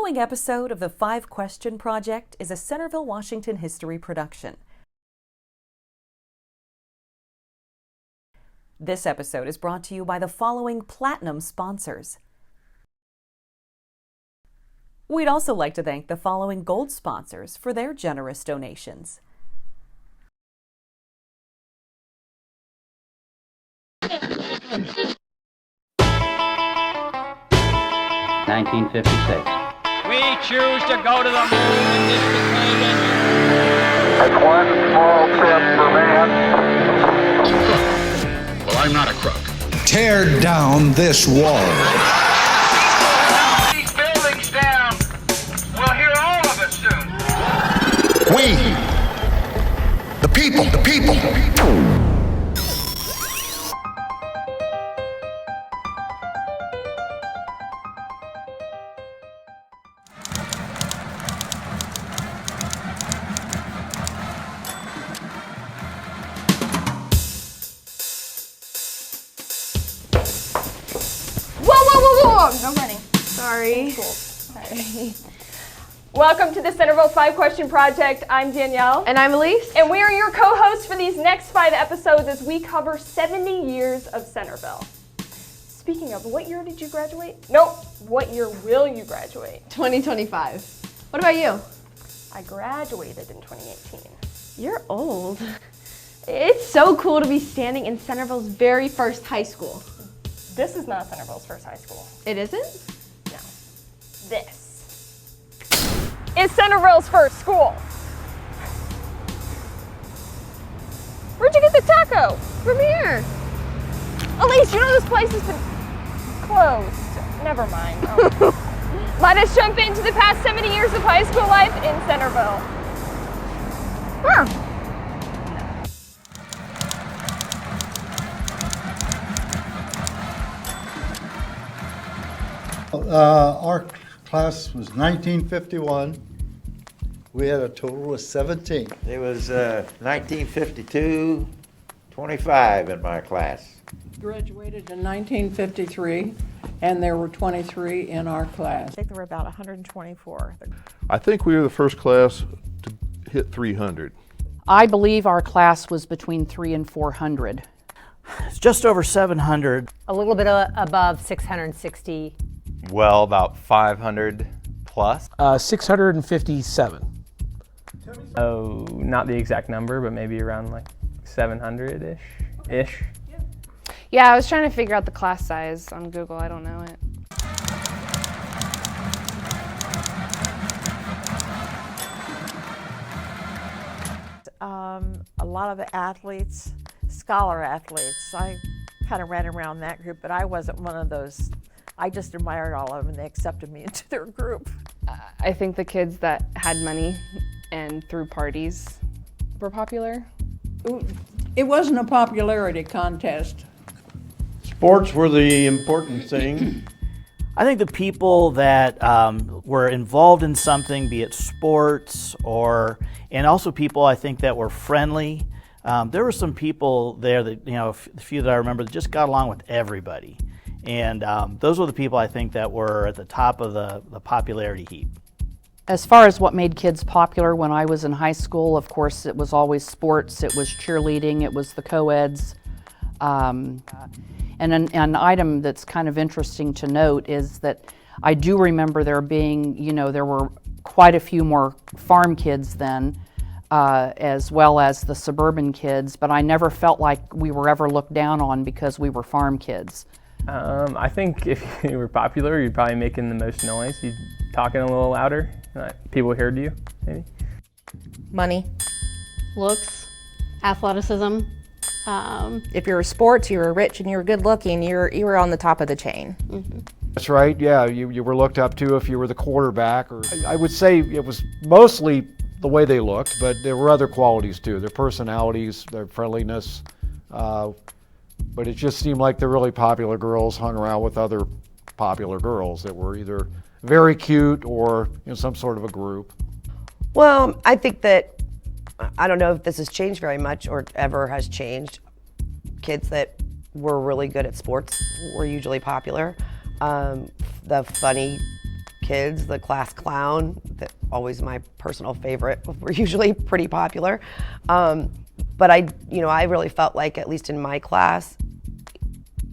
following episode of the 5 Question Project is a Centerville, Washington history production. This episode is brought to you by the following platinum sponsors. We'd also like to thank the following gold sponsors for their generous donations. (1956). We choose to go to the moon in this decade. That's one small step for man. Well, I'm not a crook. Tear down this wall. These buildings down. We'll hear all of it soon. We, the people. Whoa, no running. Sorry. Welcome to the Centerville 5 Question Project. I'm Danielle. And I'm Elise. And we are your co-hosts for these next 5 episodes as we cover 70 years of Centerville. Speaking of, what year did you graduate? Nope, what year will you graduate? 2025. What about you? I graduated in 2018. You're old. It's so cool to be standing in Centerville's very first high school. This is not Centerville's first high school. It isn't? No. This is Centerville's first school. Where'd you get the taco? From here. Elise, you know this place has been closed. Never mind. Oh. Let us jump into the past 70 years of high school life in Centerville. Huh. Our class was 1951. We had a total of 17. It was 1952, 25 in my class. Graduated in 1953, and there were 23 in our class. I think there were about 124. I think we were the first class to hit 300. I believe our class was between 300 and 400. It's just over 700. A little bit above 660. Well, about 500 plus. 657. Oh, not the exact number, but maybe around like 700-ish. Yeah, I was trying to figure out the class size on Google. I don't know it. A lot of the athletes, scholar athletes, I kind of ran around that group, but I wasn't one of those. I just admired all of them, and they accepted me into their group. I think the kids that had money and threw parties were popular. It wasn't a popularity contest. Sports were the important thing. I think the people that were involved in something, be it sports and also people I think that were friendly. There were some people there that, a few that I remember that just got along with everybody. And those were the people I think that were at the top of the popularity heap. As far as what made kids popular when I was in high school, of course, it was always sports, it was cheerleading, it was the co-eds. And an item that's kind of interesting to note is that I do remember there being, there were quite a few more farm kids then, as well as the suburban kids, but I never felt like we were ever looked down on because we were farm kids. I think if you were popular, you'd probably making the most noise. You'd talking a little louder. People heard you, maybe. Money. Looks. Athleticism. If you were sports, you were rich and you were good looking, you were on the top of the chain. Mm-hmm. That's right, yeah, you were looked up to if you were the quarterback. Or I would say it was mostly the way they looked, but there were other qualities too, their personalities, their friendliness. But it just seemed like the really popular girls hung around with other popular girls that were either very cute or in some sort of a group. Well, I think that, I don't know if this has changed very much or ever has changed. Kids that were really good at sports were usually popular. The funny kids, the class clown, that always my personal favorite. We're usually pretty popular. But I really felt like, at least in my class,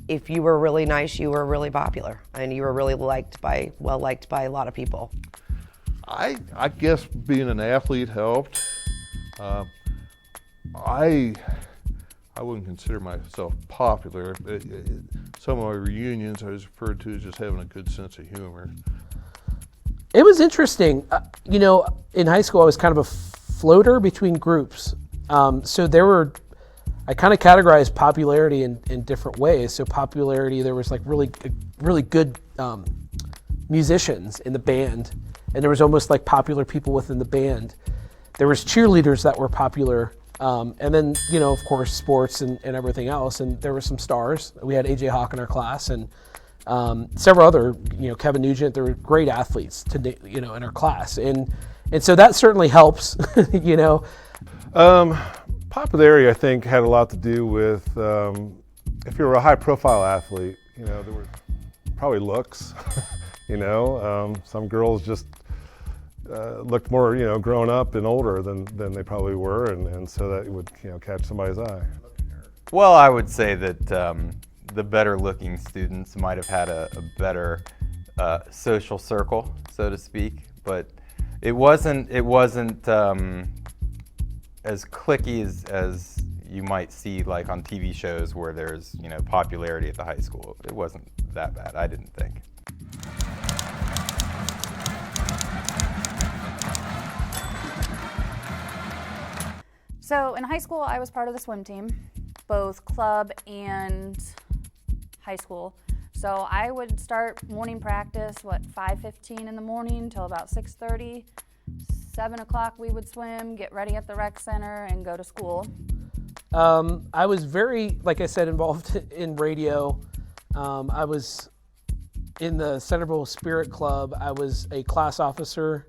if you were really nice, you were really popular, and you were really well liked by a lot of people. I guess being an athlete helped. I wouldn't consider myself popular. Some of my reunions I was referred to as just having a good sense of humor. It was interesting. In high school I was kind of a floater between groups. So I kind of categorized popularity in different ways. So popularity, there was like really good musicians in the band, and there was almost like popular people within the band. There was cheerleaders that were popular, and then of course sports and everything else. And there were some stars. We had AJ Hawk in our class, and several other, Kevin Nugent. There were great athletes in our class, and so that certainly helps. Popularity, I think, had a lot to do with if you were a high-profile athlete, there were probably looks. Some girls just looked more, grown up and older than they probably were, and so that would, catch somebody's eye. Well, I would say that the better-looking students might have had a better social circle, so to speak, but it wasn't as cliquey as you might see like on TV shows where there's popularity at the high school. It wasn't that bad, I didn't think. So in high school I was part of the swim team, both club and high school. So I would start morning practice 5:15 in the morning till about 6:30. 7 o'clock we would swim, get ready at the rec center, and go to school. I was very, like I said, involved in radio. I was in the Centerville Spirit Club. I was a class officer,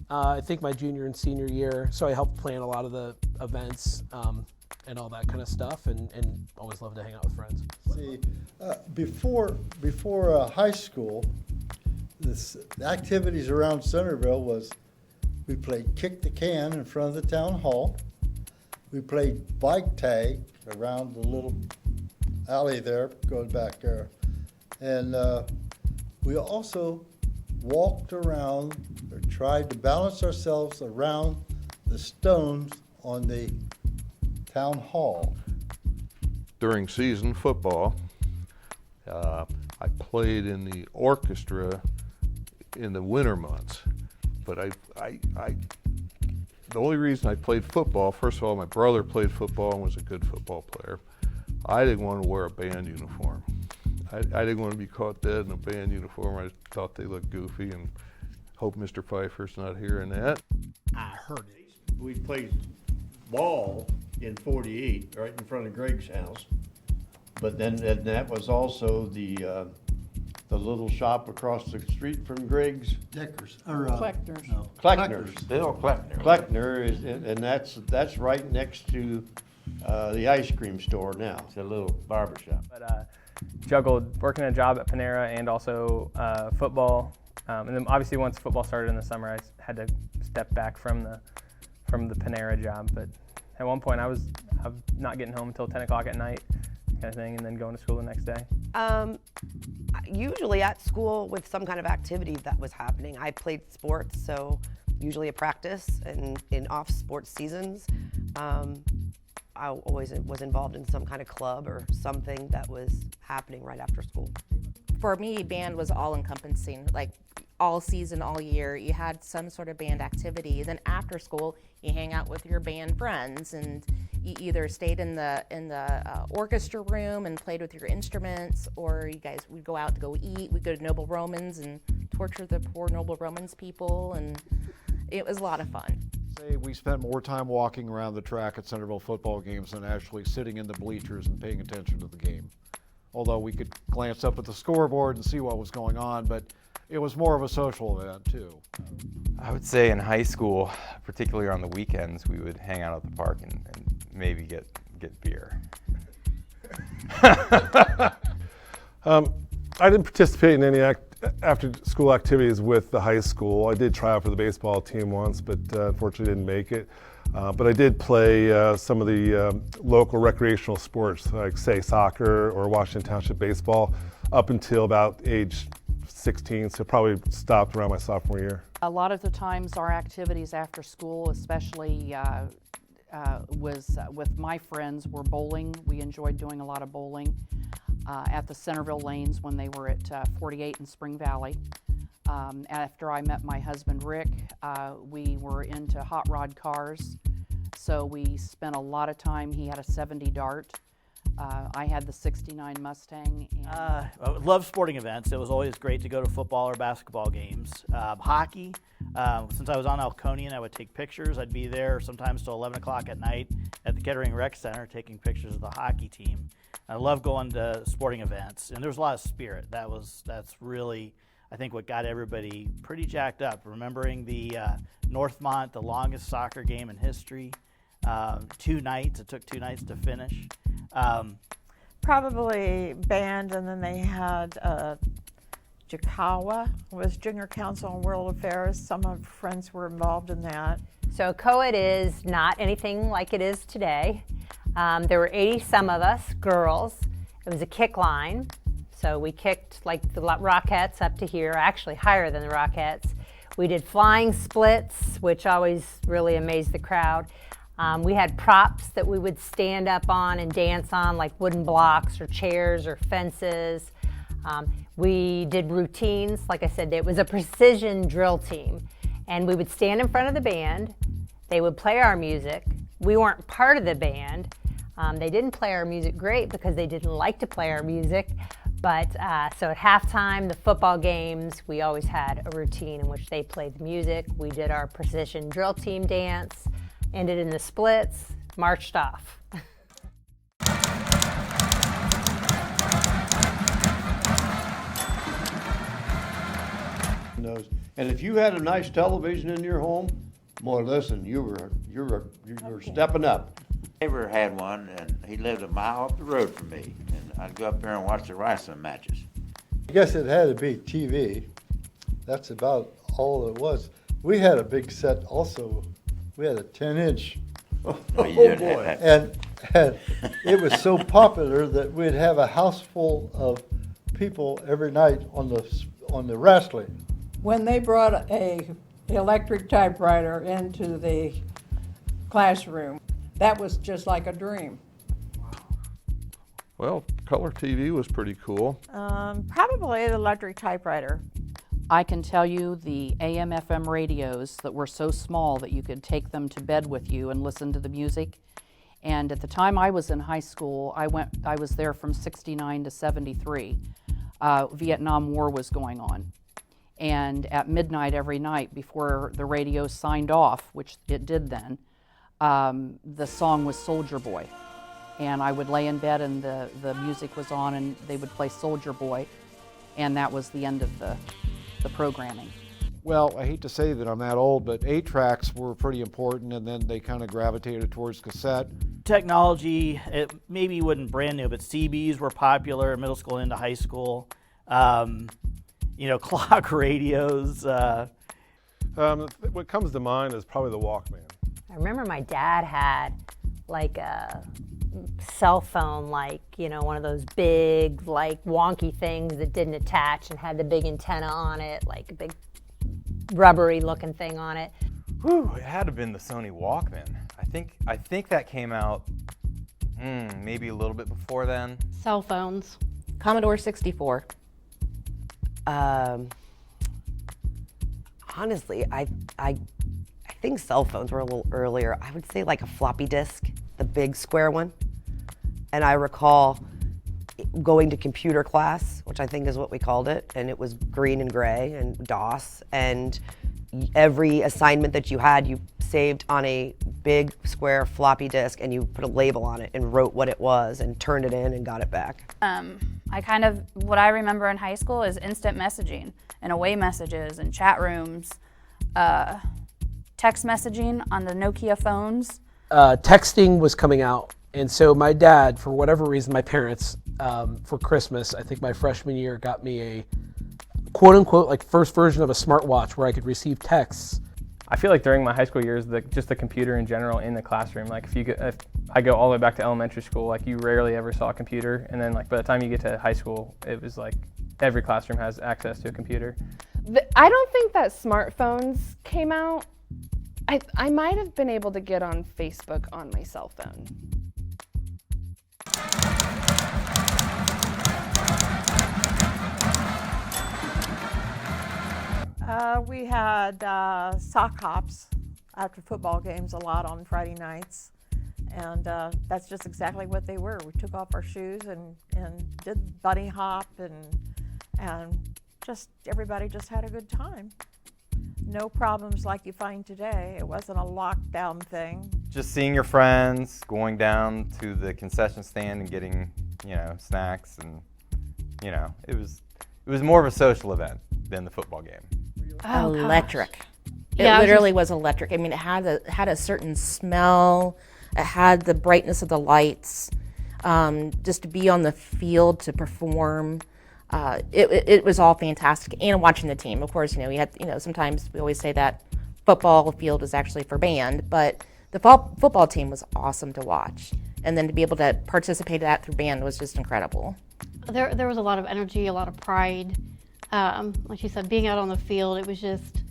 I think my junior and senior year, so I helped plan a lot of the events and all that kind of stuff, and always loved to hang out with friends. See, before high school, the activities around Centerville was we played kick the can in front of the town hall. We played bike tag around the little alley there, goes back there. And we also walked around or tried to balance ourselves around the stones on the town hall. During season football, I played in the orchestra in the winter months. But the only reason I played football, first of all, my brother played football and was a good football player. I didn't want to wear a band uniform. I didn't want to be caught dead in a band uniform. I thought they looked goofy, and hope Mr. Pfeiffer's not hearing that. I heard it. We played ball in 48 right in front of Greg's house. But then that was also the little shop across the street from Greg's. Deckers. Kleckner's. No. Kleckner's. Bill Kleckner. Kleckner and that's right next to the ice cream store now. It's a little barber shop. But juggled working a job at Panera and also football. And then obviously once football started in the summer, I had to step back from the Panera job. But at one point I was not getting home until 10 o'clock at night, kind of thing, and then going to school the next day. Usually at school with some kind of activity that was happening. I played sports, so usually a practice, and in off sports seasons, I always was involved in some kind of club or something that was happening right after school. For me, band was all-encompassing, like all season, all year. You had some sort of band activity. Then after school, you hang out with your band friends, and you either stayed in the orchestra room and played with your instruments, or you guys would go out to go eat. We'd go to Noble Romans and torture the poor Noble Romans people, and it was a lot of fun. Say we spent more time walking around the track at Centerville football games than actually sitting in the bleachers and paying attention to the game. Although we could glance up at the scoreboard and see what was going on, but it was more of a social event too. I would say in high school, particularly on the weekends, we would hang out at the park and maybe get beer. I didn't participate in any after school activities with the high school. I did try out for the baseball team once, but unfortunately didn't make it. But I did play some of the local recreational sports, like say soccer or Washington Township baseball, up until about age 16, so probably stopped around my sophomore year. A lot of the times our activities after school, especially was with my friends, were bowling. We enjoyed doing a lot of bowling at the Centerville Lanes when they were at 48 in Spring Valley. After I met my husband Rick, we were into hot rod cars, so we spent a lot of time. He had a 70 Dart. I had the 69 Mustang. I love sporting events. It was always great to go to football or basketball games. Hockey, since I was on Elkonian, I would take pictures. I'd be there sometimes till 11 o'clock at night at the Kettering Rec Center taking pictures of the hockey team. I love going to sporting events, and there was a lot of spirit. That's really, I think, what got everybody pretty jacked up. Remembering the Northmont, the longest soccer game in history, 2 nights. It took 2 nights to finish. Probably band, and then they had Jikawa was Junior Council on World Affairs. Some of my friends were involved in that. So co-ed is not anything like it is today. There were 80 some of us, girls. It was a kick line. So we kicked like the Rockettes up to here, actually higher than the Rockettes. We did flying splits, which always really amazed the crowd. We had props that we would stand up on and dance on, like wooden blocks or chairs or fences. We did routines. Like I said, it was a precision drill team. And we would stand in front of the band. They would play our music. We weren't part of the band. They didn't play our music great because they didn't like to play our music. But so at halftime, the football games, we always had a routine in which they played the music. We did our precision drill team dance, ended in the splits, marched off. And if you had a nice television in your home, boy, listen, you were stepping up. Neighbor had one, and he lived a mile up the road from me, and I'd go up there and watch the wrestling matches. I guess it had to be TV. That's about all it was. We had a big set also. We had a 10-inch. Oh boy. And it was so popular that we'd have a house full of people every night on the wrestling. When they brought a electric typewriter into the classroom, that was just like a dream. Well, color TV was pretty cool. Probably the electric typewriter. I can tell you the AM/FM radios that were so small that you could take them to bed with you and listen to the music. And at the time I was in high school, I was there from 69 to 73. Vietnam War was going on. And at midnight every night before the radio signed off, which it did then, the song was Soldier Boy. And I would lay in bed and the music was on and they would play Soldier Boy. And that was the end of the programming. Well, I hate to say that I'm that old, but 8-tracks were pretty important, and then they kind of gravitated towards cassette. Technology, it maybe wasn't brand new, but CBs were popular in middle school into high school. Clock radios. What comes to mind is probably the Walkman. I remember my dad had like a cell phone, like, one of those big, like, wonky things that didn't attach and had the big antenna on it, like a big rubbery looking thing on it. Whew, it had to have been the Sony Walkman. I think that came out maybe a little bit before then. Cell phones. Commodore 64. Honestly, I think cell phones were a little earlier. I would say like a floppy disk, the big square one. And I recall going to computer class, which I think is what we called it, and it was green and gray and DOS, and every assignment that you had, you saved on a big square floppy disk, and you put a label on it and wrote what it was and turned it in and got it back. What I remember in high school is instant messaging and away messages and chat rooms, text messaging on the Nokia phones. Texting was coming out. And so my dad, for whatever reason, my parents, for Christmas, I think my freshman year, got me quote unquote like first version of a smartwatch where I could receive texts. I feel like during my high school years, just the computer in general in the classroom, like if I go all the way back to elementary school, like you rarely ever saw a computer, and then like by the time you get to high school, it was like every classroom has access to a computer. I don't think that smartphones came out. I might have been able to get on Facebook on my cell phone. We had sock hops after football games a lot on Friday nights, and that's just exactly what they were. We took off our shoes and did bunny hop, and just everybody just had a good time. No problems like you find today. It wasn't a lockdown thing. Just seeing your friends, going down to the concession stand and getting, snacks, and it was more of a social event than the football game. Oh, electric. Yeah, It literally was electric. I mean, it had a certain smell. It had the brightness of the lights. Just to be on the field to perform, it was all fantastic. And watching the team, of course, we had, sometimes we always say that football field is actually for band, but the football team was awesome to watch. And then to be able to participate in that through band was just incredible. There was a lot of energy, a lot of pride. Like you said, being out on the field, it was just,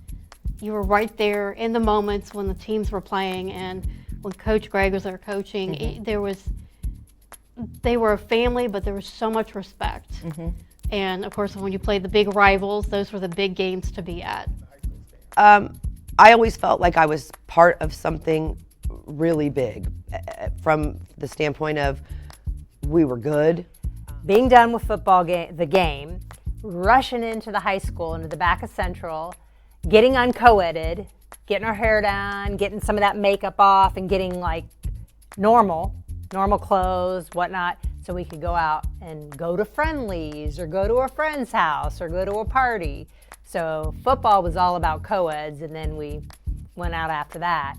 you were right there in the moments when the teams were playing, and when Coach Greg was there coaching, they were a family, but there was so much respect. And of course, when you played the big rivals, those were the big games to be at. I always felt like I was part of something really big, from the standpoint of we were good. Being done with the game, rushing into the high school, into the back of Central, getting unco-eded, getting our hair done, getting some of that makeup off, and getting like normal clothes, whatnot, so we could go out and go to friendlies or go to a friend's house or go to a party. So football was all about co-eds, and then we went out after that.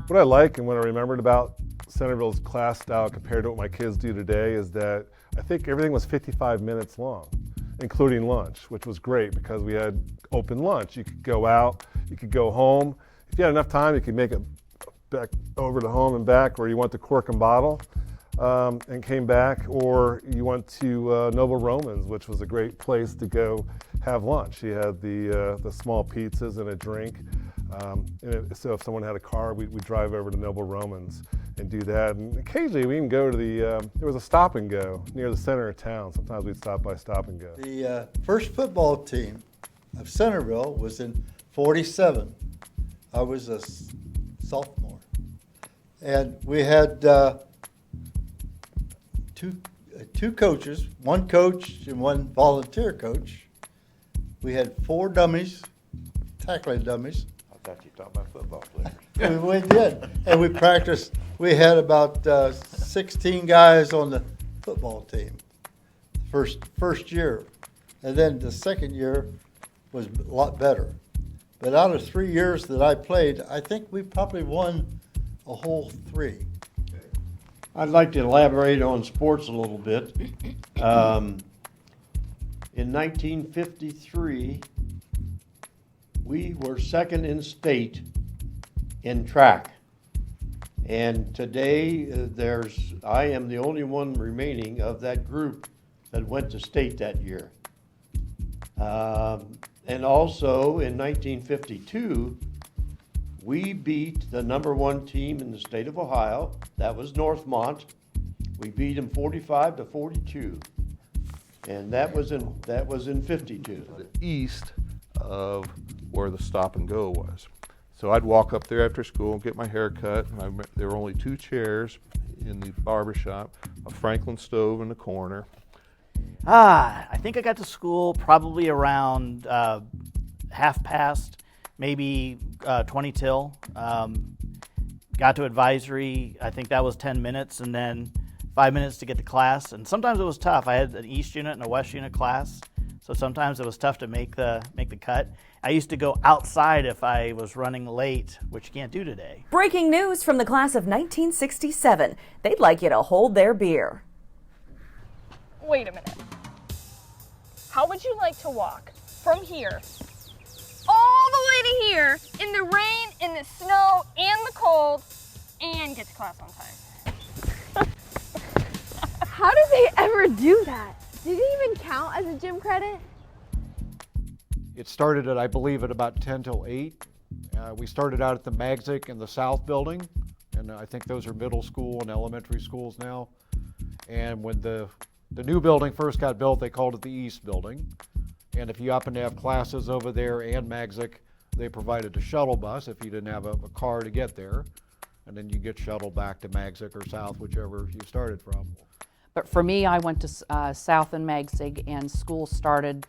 What I like and what I remembered about Centerville's class style compared to what my kids do today is that I think everything was 55 minutes long, including lunch, which was great because we had open lunch. You could go out, you could go home. If you had enough time, you could make it back over to home and back, or you went to Cork and Bottle and came back, or you went to Noble Romans, which was a great place to go have lunch. You had the small pizzas and a drink. So if someone had a car, we'd drive over to Noble Romans and do that. And occasionally we even go to there was a Stop and Go near the center of town. Sometimes we'd stop by Stop and Go. The first football team of Centerville was in '47. I was a sophomore. And we had two coaches, one coach and one volunteer coach. We had 4 dummies, tackling dummies. I thought you were talking about football players. We did, and we practiced. We had about 16 guys on the football team first year, and then the second year was a lot better. But out of 3 years that I played, I think we probably won a whole 3. I'd like to elaborate on sports a little bit. In 1953, we were second in state in track. And today, I am the only one remaining of that group that went to state that year. And also in 1952, we beat the #1 team in the state of Ohio. That was Northmont. We beat them 45-42. And that was in 52. The east of where the Stop and Go was. So I'd walk up there after school and get my hair cut. There were only 2 chairs in the barber shop, a Franklin stove in the corner. I think I got to school probably around half past, maybe 20 till. Got to advisory, I think that was 10 minutes, and then 5 minutes to get to class. And sometimes it was tough. I had an East unit and a West unit class, so sometimes it was tough to make the cut. I used to go outside if I was running late, which you can't do today. Breaking news from the class of 1967. They'd like you to hold their beer. Wait a minute. How would you like to walk from here all the way to here in the rain, in the snow, and the cold, and get to class on time. How did they ever do that? Did it even count as a gym credit? It started at, I believe, at about 10 till 8. We started out at the Magzic in the South building, and I think those are middle school and elementary schools now. And when the new building first got built, they called it the East building. And if you happened to have classes over there and Magzic, they provided a shuttle bus if you didn't have a car to get there. And then you get shuttled back to Magzic or South, whichever you started from. But for me, I went to South and Magzic, and school started,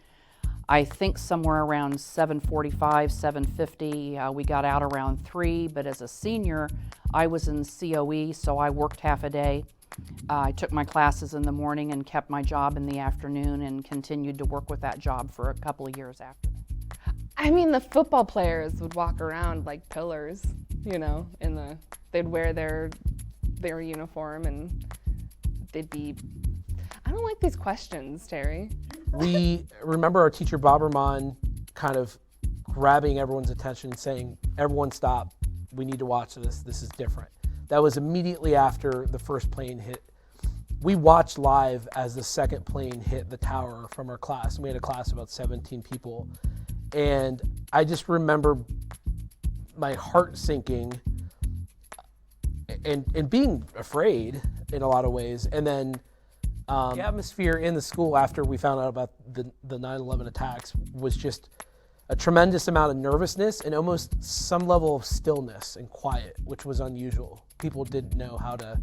I think, somewhere around 7:45, 7:50. We got out around 3, but as a senior, I was in COE, so I worked half a day. I took my classes in the morning and kept my job in the afternoon and continued to work with that job for a couple of years after. I mean, the football players would walk around like pillars, you know, they'd wear their uniform and they'd be, I don't like these questions, Terry. We remember our teacher Boberman kind of grabbing everyone's attention and saying, everyone stop, we need to watch this is different. That was immediately after the first plane hit. We watched live as the second plane hit the tower from our class. We had a class of about 17 people. And I just remember my heart sinking and being afraid in a lot of ways. And then the atmosphere in the school after we found out about the 9/11 attacks was just a tremendous amount of nervousness and almost some level of stillness and quiet, which was unusual. People didn't know how to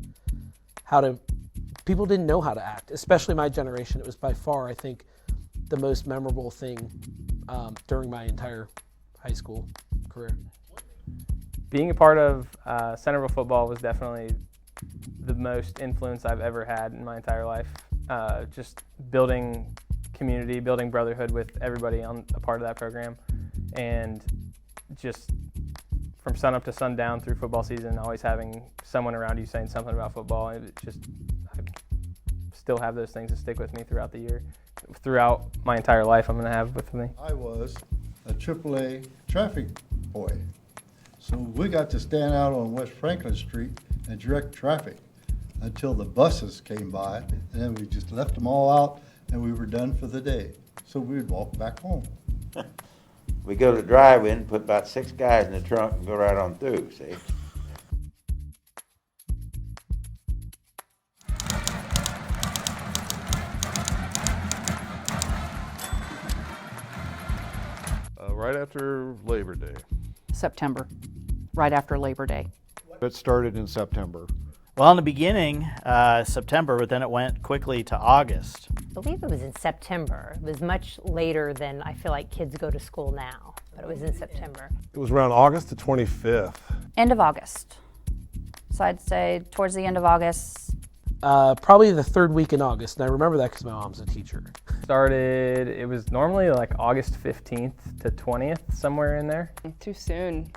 act, especially my generation. It was by far, I think, the most memorable thing during my entire high school career. Being a part of Centerville football was definitely the most influence I've ever had in my entire life. Just building community, building brotherhood with everybody on a part of that program, and just from sun up to sundown through football season, always having someone around you saying something about football. I still have those things that stick with me throughout the year. Throughout my entire life, I'm going to have with me. I was a AAA traffic boy. So we got to stand out on West Franklin Street and direct traffic until the buses came by, and then we just left them all out and we were done for the day. So we'd walk back home. We go to the drive-in and put about 6 guys in the trunk and go right on through, see? Right after Labor Day. September, right after Labor Day. It started in September. Well, in the beginning, September, but then it went quickly to August. I believe it was in September. It was much later than I feel like kids go to school now, but it was in September. It was around August the 25th. End of August. So I'd say towards the end of August. Probably the 3rd week in August, and I remember that because my mom's a teacher. It was normally like August 15th to 20th, somewhere in there. Too soon.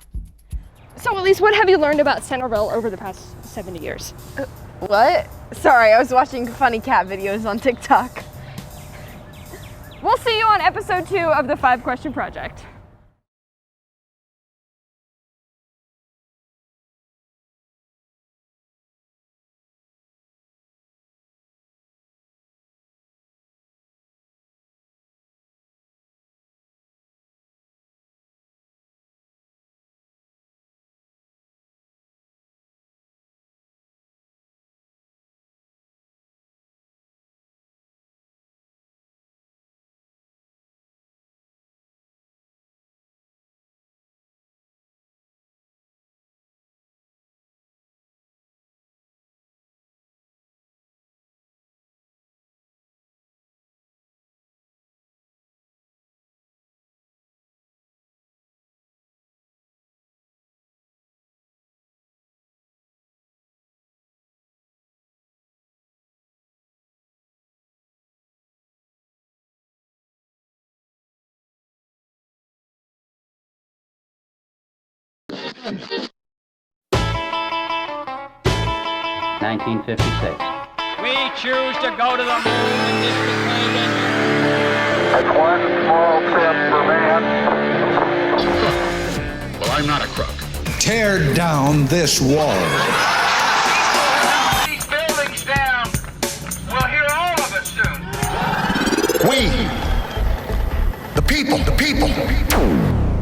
So Elise, what have you learned about Centerville over the past 70 years? What? Sorry, I was watching funny cat videos on TikTok. We'll see you on episode 2 of the 5 Question Project. We choose to go to the moon in this occasion. That's one small step not a crook. Tear down this wall. These buildings down. We'll hear all of it soon. We, the people.